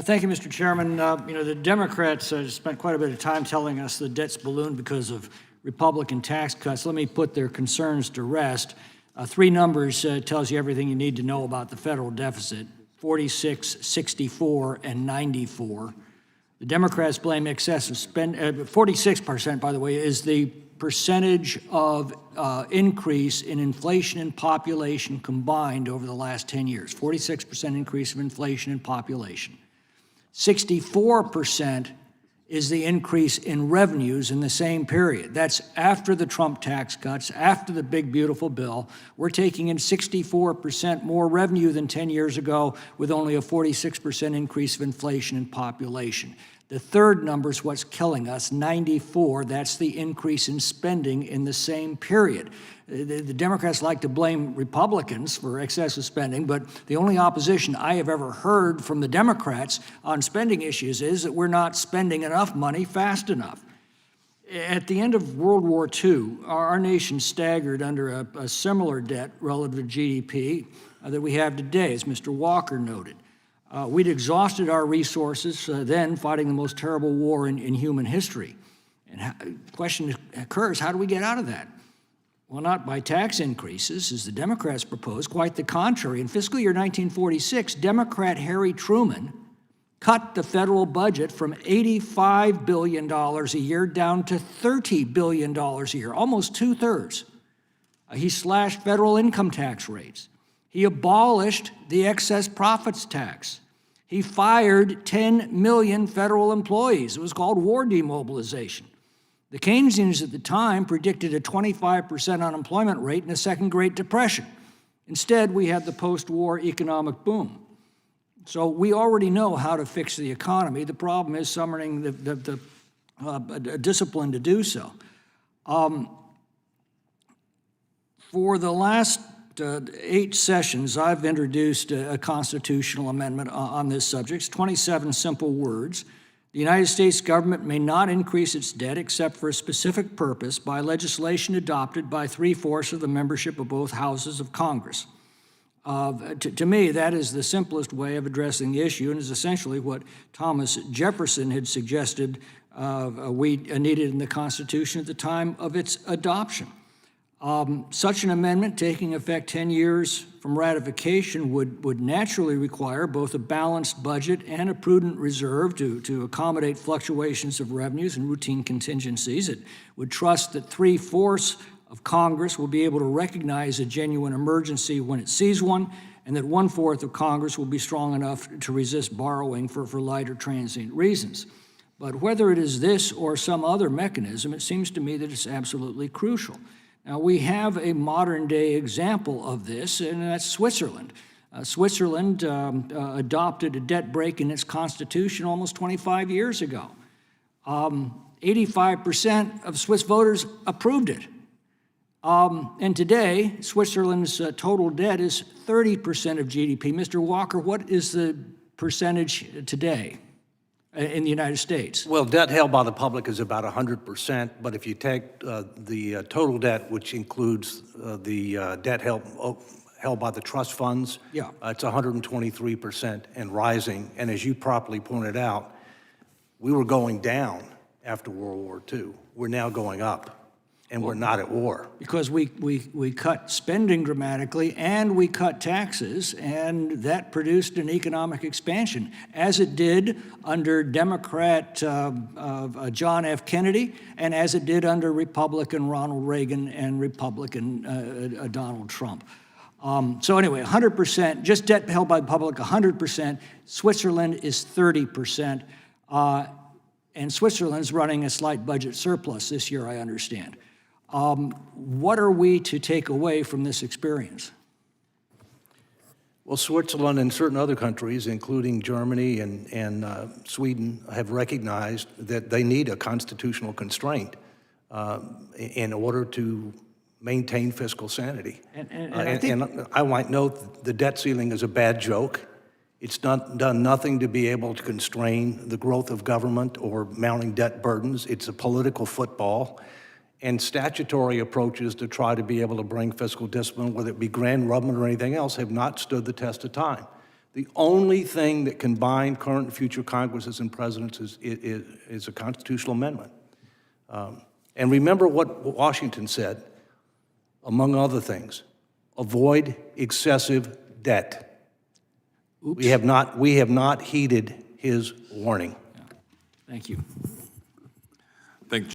Thank you, Mr. Chairman. The Democrats spent quite a bit of time telling us the debt's ballooned because of Republican tax cuts. Let me put their concerns to rest. Three numbers tells you everything you need to know about the federal deficit: 46, 64, and 94. The Democrats blame excessive spending. 46%, by the way, is the percentage of increase in inflation and population combined over the last 10 years. 46% increase of inflation and population. 64% is the increase in revenues in the same period. That's after the Trump tax cuts, after the big, beautiful bill. We're taking in 64% more revenue than 10 years ago with only a 46% increase of inflation and population. The third number is what's killing us, 94. That's the increase in spending in the same period. The Democrats like to blame Republicans for excessive spending, but the only opposition I have ever heard from the Democrats on spending issues is that we're not spending enough money fast enough. At the end of World War II, our nation staggered under a similar debt relative to GDP that we have today, as Mr. Walker noted. We'd exhausted our resources then fighting the most terrible war in human history. And the question occurs, how do we get out of that? Well, not by tax increases, as the Democrats proposed. Quite the contrary. In fiscal year 1946, Democrat Harry Truman cut the federal budget from $85 billion a year down to $30 billion a year, almost 2/3. He slashed federal income tax rates. He abolished the excess profits tax. He fired 10 million federal employees. It was called war demobilization. The Keynesians at the time predicted a 25% unemployment rate in the second Great Depression. Instead, we had the post-war economic boom. So we already know how to fix the economy. The problem is summoning the discipline to do so. For the last 8 sessions, I've introduced a constitutional amendment on this subject. It's 27 simple words. The United States government may not increase its debt except for a specific purpose by legislation adopted by 3/4 of the membership of both houses of Congress. To me, that is the simplest way of addressing the issue and is essentially what Thomas Jefferson had suggested we needed in the Constitution at the time of its adoption. Such an amendment, taking effect 10 years from ratification, would naturally require both a balanced budget and a prudent reserve to accommodate fluctuations of revenues and routine contingencies. It would trust that 3/4 of Congress will be able to recognize a genuine emergency when it sees one, and that 1/4 of Congress will be strong enough to resist borrowing for light or transient reasons. But whether it is this or some other mechanism, it seems to me that it's absolutely crucial. Now, we have a modern-day example of this, and that's Switzerland. Switzerland adopted a debt break in its constitution almost 25 years ago. 85% of Swiss voters approved it. And today, Switzerland's total debt is 30% of GDP. Mr. Walker, what is the percentage today in the United States? Well, debt held by the public is about 100%, but if you take the total debt, which includes the debt held by the trust funds, it's 123% and rising. And as you properly pointed out, we were going down after World War II. We're now going up. And we're not at war. Because we cut spending dramatically and we cut taxes, and that produced an economic expansion, as it did under Democrat John F. Kennedy, and as it did under Republican Ronald Reagan and Republican Donald Trump. So anyway, 100%, just debt held by the public, 100%. Switzerland is 30%. And Switzerland's running a slight budget surplus this year, I understand. What are we to take away from this experience? Well, Switzerland and certain other countries, including Germany and Sweden, have recognized that they need a constitutional constraint in order to maintain fiscal sanity. And I might note the debt ceiling is a bad joke. It's done nothing to be able to constrain the growth of government or mounting debt burdens. It's a political football. And statutory approaches to try to be able to bring fiscal discipline, whether it be grand rubbing or anything else, have not stood the test of time. The only thing that can bind current and future Congresses and presidents is a constitutional amendment. And remember what Washington said, among other things: avoid excessive debt. Oops. We have not heeded his warning. Thank you. Thank